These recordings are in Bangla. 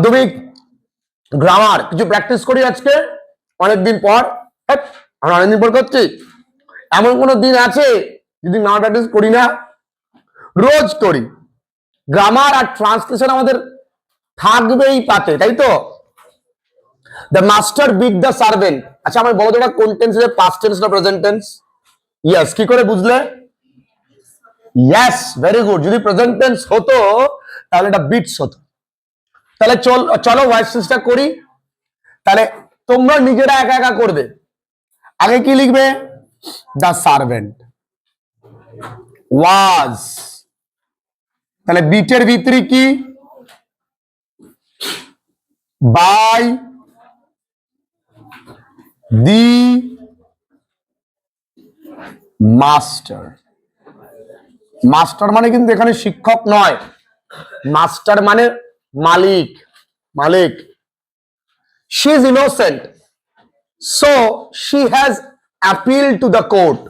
মাধ্যমিক গ্রামার কিছু প্র্যাকটিস করি আজকে অনেকদিন পর। আমরা অনেকদিন পর করছি, এমন কোনো দিন আছে যদি না প্র্যাকটিস করি না? রোজ করি। গ্রামার আর ট্রান্সলেশন আমাদের থাকবেই পাতে, তাই তো? The master beat the servant. আচ্ছা আমার বলো তো এটা কোন টেন্স, পাস্ট টেন্স না প্রেজেন্ট টেন্স? ইয়েস, কি করে বুঝলে? Yes, very good. যদি প্রেজেন্ট টেন্স হতো তাহলে এটা বিটস হতো। তাহলে চলো ভয়েস চেঞ্জটা করি। তাহলে তোমরা নিজেরা একা একা করবে। আগে কি লিখবে? দ্য সার্ভেন্ট ওয়াজ। তাহলে বিটের ভিতরে কি? By the master. মাস্টার মানে কিন্তু এখানে শিক্ষক নয়, মাস্টার মানে মালিক। মালিক। She is innocent, so she has appeal to the court.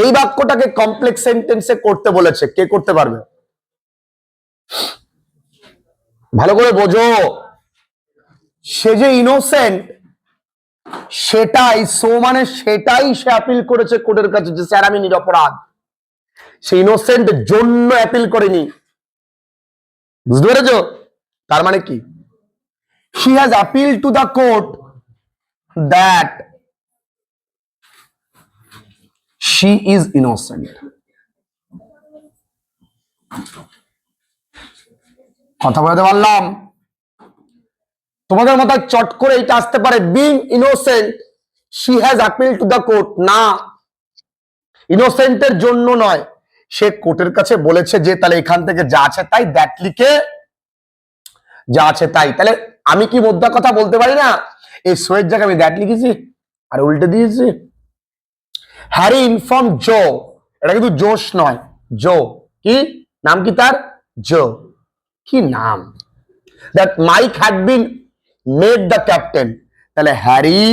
এই বাক্যটাকে কমপ্লেক্স সেন্টেন্সে করতে বলেছে। কে করতে পারবে? ভালো করে বোঝো। সে যে ইনোসেন্ট সেটাই, সো মানে সেটাই সে অ্যাপিল করেছে কোর্টের কাছে যে স্যার আমি নিরপরাধ। সে ইনোসেন্ট জন্য অ্যাপিল করেনি। বুঝতে পেরেছো? তার মানে কি? she has appealed to the court that she is innocent. কথা বলতে পারলাম? তোমাদের মাথায় চট করে এটা আসতে পারে, being innocent she has appealed to the court। না, ইনোসেন্টের জন্য নয়, সে কোর্টের কাছে বলেছে যে তাহলে এখান থেকে যা আছে তাই, দ্যাট লিখে যা আছে তাই। তাহলে আমি কি মোদ্দা কথা বলতে পারি না? এই সোয়ের জায়গায় আমি দ্যাট লিখেছি আর উল্টে দিয়েছি। হ্যারি ইনফর্ম জো, এটা কিন্তু জোশ নয়, জো। কি নাম? কি তার? জো। কি নাম? That Mike had been made the captain. তাহলে হ্যারি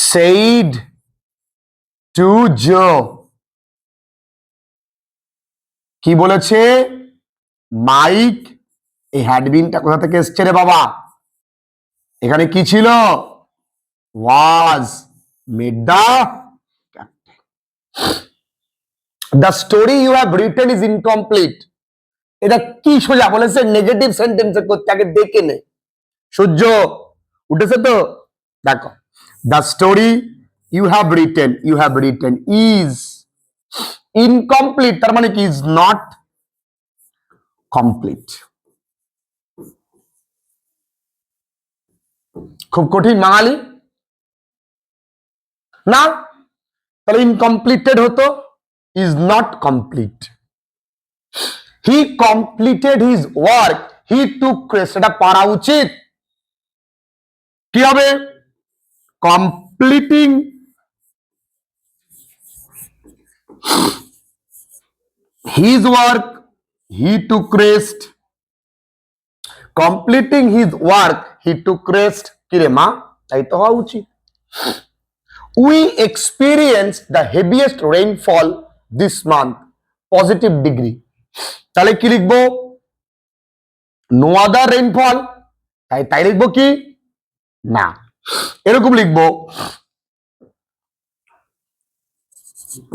সেইড টু জো। কি বলেছে? মাইক। এই হ্যাডবিনটা কোথা থেকে এসছে রে বাবা? এখানে কি ছিল? Was made the captain. The story you have written is incomplete. এটা কি সোজা বলেছে নেগেটিভ সেন্টেন্সে করতে, আগে দেখে নে। সূর্য উঠেছে তো? দেখো, the story you have written is incomplete, তার মানে কি? Is not complete. খুব কঠিন বাঙালি না? তাহলে ইনকমপ্লিটেড হতো, is not complete. He completed his work, he took rest. এটা পারা উচিত। কি হবে? Completing his work, he took rest. Completing his work, he took rest. কি রে মা? তাই তো হওয়া উচিত। We experience the heaviest rainfall this month, positive degree. তাহলে কি লিখবো? No other rainfall. তাই লিখবো কি? না, এরকম লিখবো,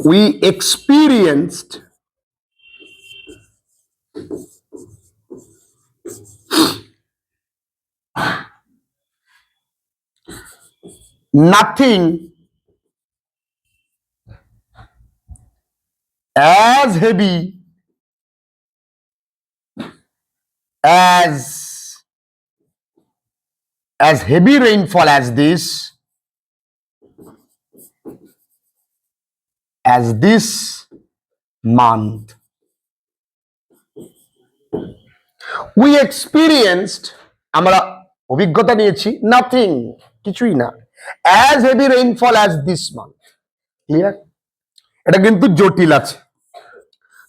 we experienced nothing as heavy as heavy rainfall as this month. We experienced, আমরা অভিজ্ঞতা নিয়েছি, nothing, কিছুই না, as heavy rainfall as this month. Clear? এটা কিন্তু জটিল আছে।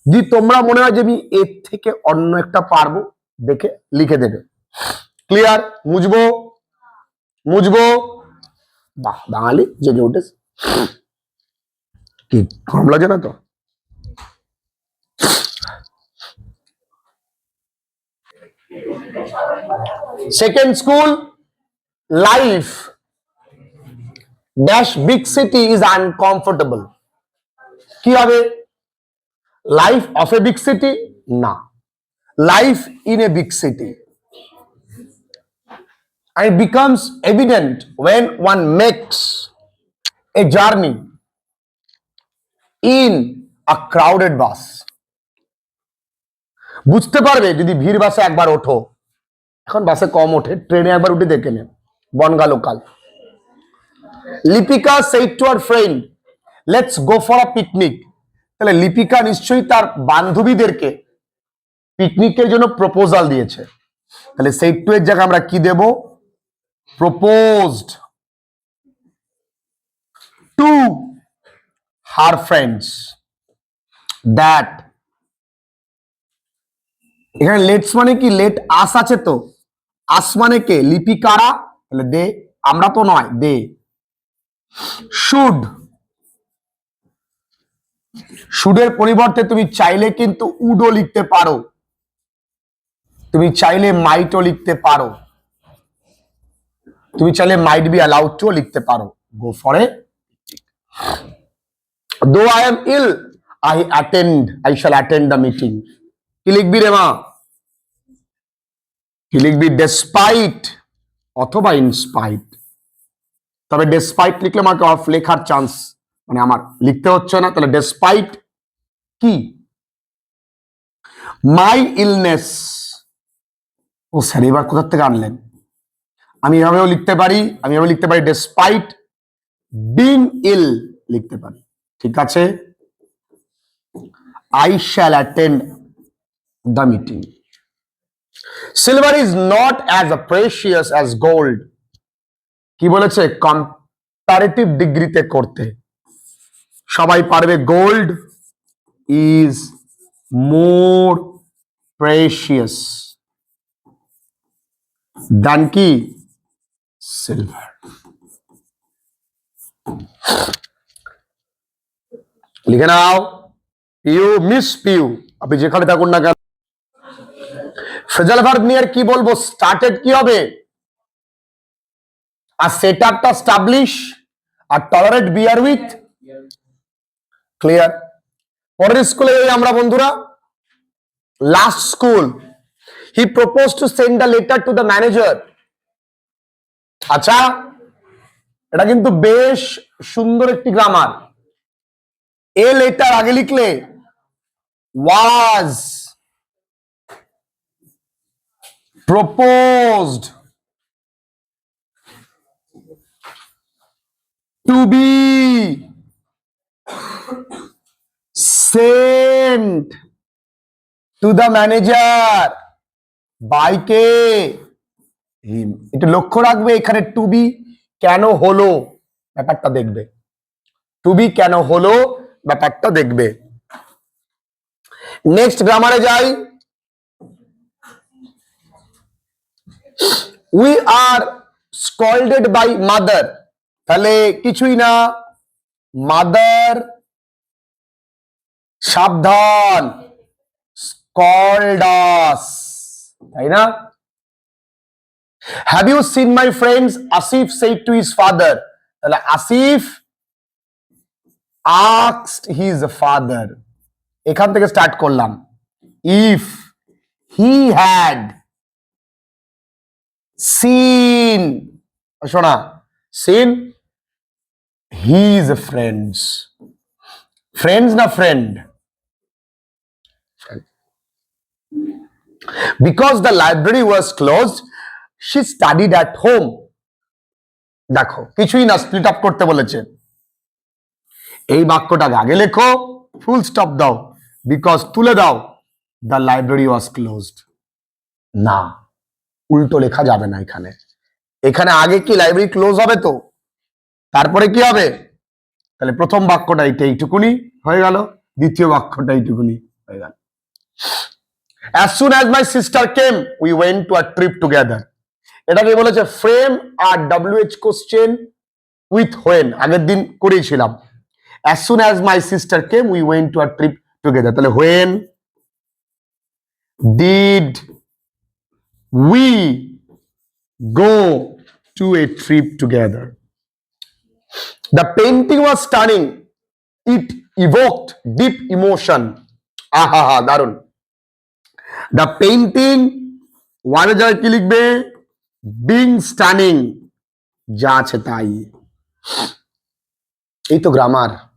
যদি তোমরা মনে হয় যে আমি এর থেকে অন্য একটা পারবো, দেখে লিখে দেবে। ক্লিয়ার? মুজবো। বাহ, বাঙালি জেগে উঠেছে। কি গরম লাগে না তো? Second school, life dash big city is uncomfortable. কি হবে? Life of a big city না, life in a big city. And it becomes evident when one makes a journey in a crowded bus. বুঝতে পারবে যদি ভিড় বাসে একবার ওঠো, এখন বাসে কম ওঠে, ট্রেনে একবার উঠে দেখে নেন, Bangaon local. Lipika said to her friend, let's go for a picnic. তাহলে লিপিকা নিশ্চয়ই তার বান্ধবীদেরকে পিকনিকের জন্য প্রপোজাল দিয়েছে, তাহলে said to এর জায়গায় আমরা কি দেব? proposed to her friends that, এখানে লেটস মানে কি, লেট আস আছে তো, আস মানে কে? লিপিকারা, তাহলে দে, আমরা তো নয়, দে। শুড, শুডের পরিবর্তে তুমি চাইলে কিন্তু উডও লিখতে পারো, তুমি চাইলে মাইটও লিখতে পারো, তুমি চাইলে মাইট বি অ্যালাউড টু লিখতে পারো। গো for a, though I am ill I shall attend the meeting. কি লিখবি রে মা? কি লিখবি? ডেসপাইট অথবা ইনস্পাইট। তবে ডেসপাইট লিখলে আমাকে অফ লেখার চান্স, মানে আমার লিখতে হচ্ছে না, তাহলে ডেসপাইট কি? মাই ইলনেস। ও স্যার এবার কোথা থেকে আনলেন? আমি এভাবেও লিখতে পারি, আমি এভাবে লিখতে পারি ডেসপাইট বিং ইল লিখতে পারি, ঠিক আছে? I shall attend the meeting. Silver is not as precious as gold. কি বলেছে? কম্পারেটিভ ডিগ্রিতে করতে সবাই পারবে। গোল্ড ইজ মোর প্রেশিয়াস দেন কি? সিলভার। লিখে নাও, পিউ মিস পিউ, আপনি যেখানে থাকুন না কেন। ফ্রেজাল ভার্ব নিয়ে কি বলবো? স্টার্টেড কি হবে? আর সেট আপটা স্টাবলিশ, আর টলারেট বিয়ার উইথ। ক্লিয়ার? পরের স্কুলে যাই আমরা বন্ধুরা, last school. He propose to send a letter to the manager. আচ্ছা, এটা কিন্তু বেশ সুন্দর একটি গ্রামার। এ লেটার আগে লিখলে ওয়াজ proposed to be sent to the manager by K? him। একটু লক্ষ্য রাখবে এখানে টু বি কেন হলো ব্যাপারটা দেখবে, টু বি কেন হলো ব্যাপারটা দেখবে। নেক্সট গ্রামারে যাই। We are scolded by mother, তাহলে কিছুই না, মাদার সাবধান, স্কল্ড আস, তাই না? Have you seen my friends? Asif said to his father, তাহলে আসিফ আস্কড হিজ ফাদার। এখান থেকে স্টার্ট করলাম। ইফ হি হ্যাড seen, শোনা, seen his friends, friends না friend, because the library was closed she studied at home। দেখো কিছুই না, স্প্লিট আপ করতে বলেছে। এই বাক্যটাকে আগে লেখো, ফুল স্টপ দাও, বিকজ তুলে দাও, the library was closed। না, উল্টো লেখা যাবে না এখানে। এখানে আগে কি লাইব্রেরি ক্লোজ হবে তো, তারপরে কি হবে? তাহলে প্রথম বাক্যটা এইটুকুনি হয়ে গেল, দ্বিতীয় বাক্যটা এইটুকুনি হয়ে গেল। As soon as my sister came, we went to a trip together। এটাকে বলেছে ফ্রেম আর WH কোশ্চেন উইথ হোয়েন, আগের দিন করেছিলাম। As soon as my sister came, we went to a trip together। তাহলে when, did, we go to a trip together. The painting was stunning. It evoked deep emotion. আহা হা দারুন। The painting ওয়ানের জায়গায় কি লিখবে? being stunning, যা আছে তাই। এই তো গ্রামার।